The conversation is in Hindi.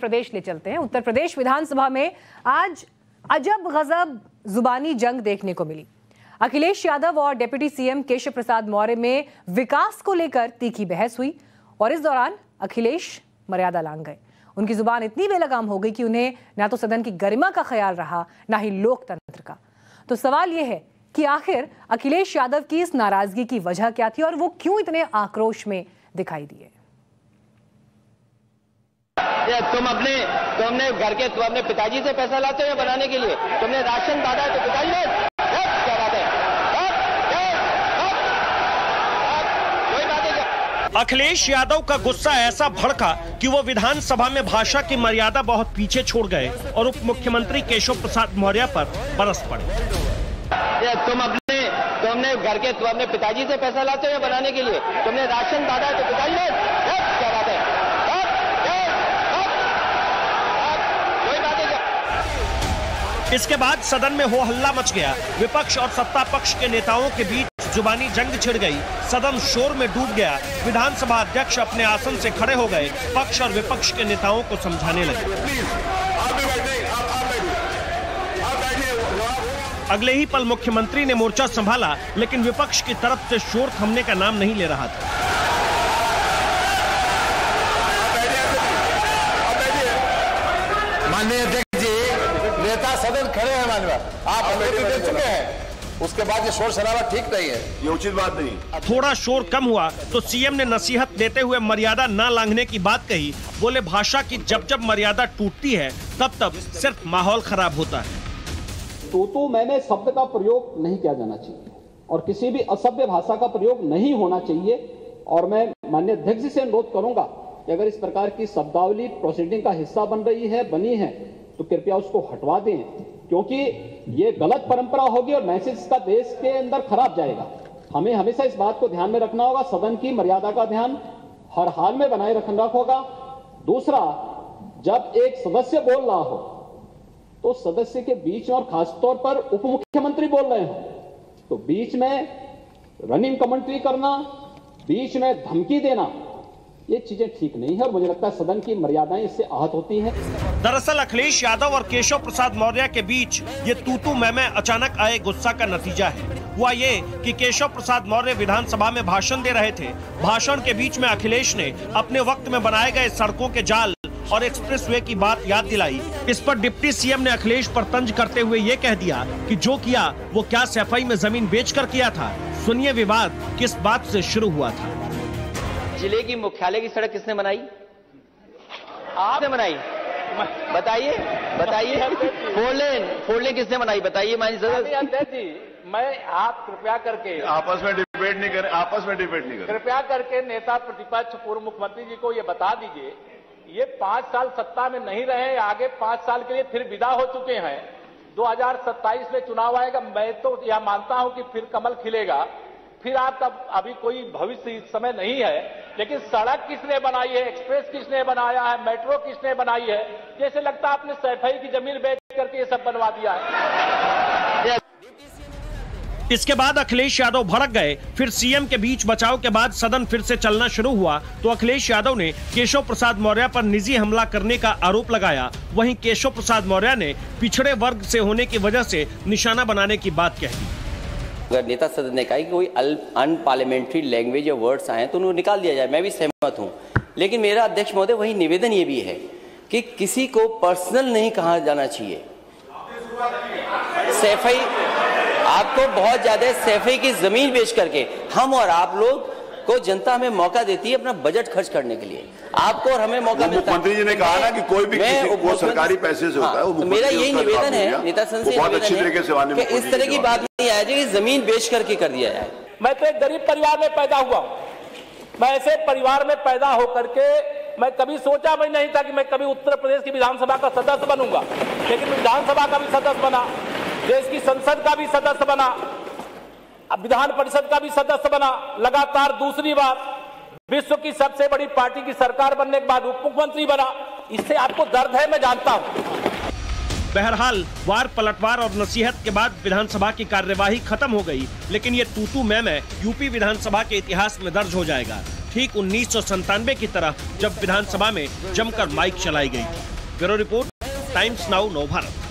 प्रदेश ले चलते हैं। उत्तर प्रदेश विधानसभा में आज अजब गजब जुबानी जंग देखने को मिली। अखिलेश यादव और डिप्टी सीएम केशव प्रसाद मौर्य में विकास को लेकर तीखी बहस हुई और इस दौरान अखिलेश मर्यादा लांघ गए। उनकी जुबान इतनी बेलगाम हो गई कि उन्हें ना तो सदन की गरिमा का ख्याल रहा, ना ही लोकतंत्र का। तो सवाल यह है कि आखिर अखिलेश यादव की इस नाराजगी की वजह क्या थी और वो क्यों इतने आक्रोश में दिखाई दिए। तुम अपने पिताजी से पैसा लाते हो बनाने के लिए, तुमने राशन बांटा तो पिताजी ने क्या बात है? कोई बात है। अखिलेश यादव का गुस्सा ऐसा भड़का कि वो विधानसभा में भाषा की मर्यादा बहुत पीछे छोड़ गए और उप मुख्यमंत्री केशव प्रसाद मौर्य पर बरस पड़े। तुम अपने पिताजी से पैसा लाते हो बनाने के लिए, तुमने राशन बांटा तो पिताजी ने क्या बात है? इसके बाद सदन में हो हल्ला मच गया। विपक्ष और सत्ता पक्ष के नेताओं के बीच जुबानी जंग छिड़ गई। सदन शोर में डूब गया। विधानसभा अध्यक्ष अपने आसन से खड़े हो गए। पक्ष और विपक्ष के नेताओं को समझाने लगे। अगले ही पल मुख्यमंत्री ने मोर्चा संभाला, लेकिन विपक्ष की तरफ से शोर थमने का नाम नहीं ले रहा था। माननीय अध्यक्ष जी, नेता सदन खड़े हैं, माननीय आप अनुमति दे चुके हैं, उसके बाद ये शोर शराबा ठीक नहीं है, ये उचित बात नहीं। थोड़ा शोर कम हुआ तो सीएम ने नसीहत देते हुए मर्यादा न लांघने की बात कही। बोले भाषा की जब जब मर्यादा टूटती है तब सिर्फ माहौल खराब होता है। तो मैंने शब्द का प्रयोग नहीं किया जाना चाहिए और किसी भी असभ्य भाषा का प्रयोग नहीं होना चाहिए। और मैं माननीय अध्यक्ष जी से अनुरोध करूंगा कि अगर इस प्रकार की शब्दावली प्रोसीडिंग का हिस्सा बनी है तो कृपया उसको हटवा दें, क्योंकि ये गलत परंपरा होगी और मैसेज का देश के अंदर खराब जाएगा। हमें हमेशा इस बात को ध्यान में रखना होगा, सदन की मर्यादा का ध्यान हर हाल में बनाए रखना होगा। दूसरा, जब एक सदस्य बोल रहा हो तो सदस्य के बीच में, और खासतौर पर उप मुख्यमंत्री बोल रहे हो, तो बीच में रनिंग कमेंट्री करना, बीच में धमकी देना, ये चीजें ठीक नहीं है और मुझे लगता है सदन की मर्यादाएं इससे आहत होती हैं। दरअसल अखिलेश यादव और केशव प्रसाद मौर्य के बीच ये तू मैं अचानक आए गुस्सा का नतीजा है। हुआ ये कि केशव प्रसाद मौर्य विधानसभा में भाषण दे रहे थे। भाषण के बीच में अखिलेश ने अपने वक्त में बनाए गए सड़कों के जाल और एक्सप्रेसवे की बात याद दिलाई। इस पर डिप्टी सीएम ने अखिलेश पर तंज करते हुए ये कह दिया कि जो किया वो क्या सफाई में जमीन बेचकर किया था। सुनिए विवाद किस बात से शुरू हुआ था। जिले की मुख्यालय की सड़क किसने बनाई? आपने बनाई? बताइए। फोर लेन किसने बनाई? बताइए। अध्यक्ष जी, मैं आप कृपया करके आपस में डिबेट नहीं करें। कृपया करके नेता प्रतिपक्ष पूर्व मुख्यमंत्री जी को ये बता दीजिए, ये 5 साल सत्ता में नहीं रहे, आगे 5 साल के लिए फिर विदा हो चुके हैं। 2027 में चुनाव आएगा, मैं तो यह मानता हूं कि फिर कमल खिलेगा, फिर आपका अभी कोई भविष्य इस समय नहीं है। लेकिन सड़क किसने बनाई है, एक्सप्रेस किसने बनाया है, मेट्रो किसने बनाई है? जैसे लगता है आपने सैफई की जमीन बेच करके ये सब बनवा दिया है। इसके बाद अखिलेश यादव भड़क गए। फिर सीएम के बीच बचाव के बाद सदन फिर से चलना शुरू हुआ तो अखिलेश यादव ने केशव प्रसाद मौर्य पर निजी हमला करने का आरोप लगाया। वहीं केशव प्रसाद मौर्य ने पिछड़े वर्ग से होने की वजह से निशाना बनाने की बात कह दी। अगर नेता सदन ने कहा कि कोई अनपार्लियामेंट्री लैंग्वेज या वर्ड्स आए तो उन्हें निकाल दिया जाए, मैं भी सहमत हूं। लेकिन मेरा अध्यक्ष महोदय वही निवेदन ये भी है कि किसी को पर्सनल नहीं कहा जाना चाहिए। सैफई आपको बहुत ज्यादा सैफई की जमीन बेच करके हम और आप लोग को जनता हमें मौका देती है अपना बजट खर्च करने के लिए। आपको और हमें मौका मिलता है। मुख्यमंत्री जी ने कहा ना कि कोई भी किसी को सरकारी पैसे से होता है, वो मेरा यही निवेदन है, नेता सदन से निवेदन है कि इस तरह की बात नहीं आए कि जमीन बेच करके कर दिया जाए। मैं तो एक गरीब परिवार में पैदा हुआ हूं। मैं ऐसे परिवार में पैदा होकर के मैं कभी सोचा भी नहीं था कि मैं कभी उत्तर प्रदेश की विधानसभा का सदस्य बनूंगा, लेकिन विधानसभा का भी सदस्य बना, देश की संसद का भी सदस्य बना, अब विधान परिषद का भी सदस्य बना। लगातार दूसरी बार विश्व की सबसे बड़ी पार्टी की सरकार बनने के बाद उप मुख्यमंत्री बना। इससे आपको दर्द है, मैं जानता हूं। बहरहाल वार पलटवार और नसीहत के बाद विधानसभा की कार्यवाही खत्म हो गई, लेकिन ये तू मैं यूपी विधानसभा के इतिहास में दर्ज हो जाएगा। ठीक 1997 की तरह जब विधानसभा में जमकर माइक चलाई गई। ब्यूरो रिपोर्ट, टाइम्स नाउ नव भारत।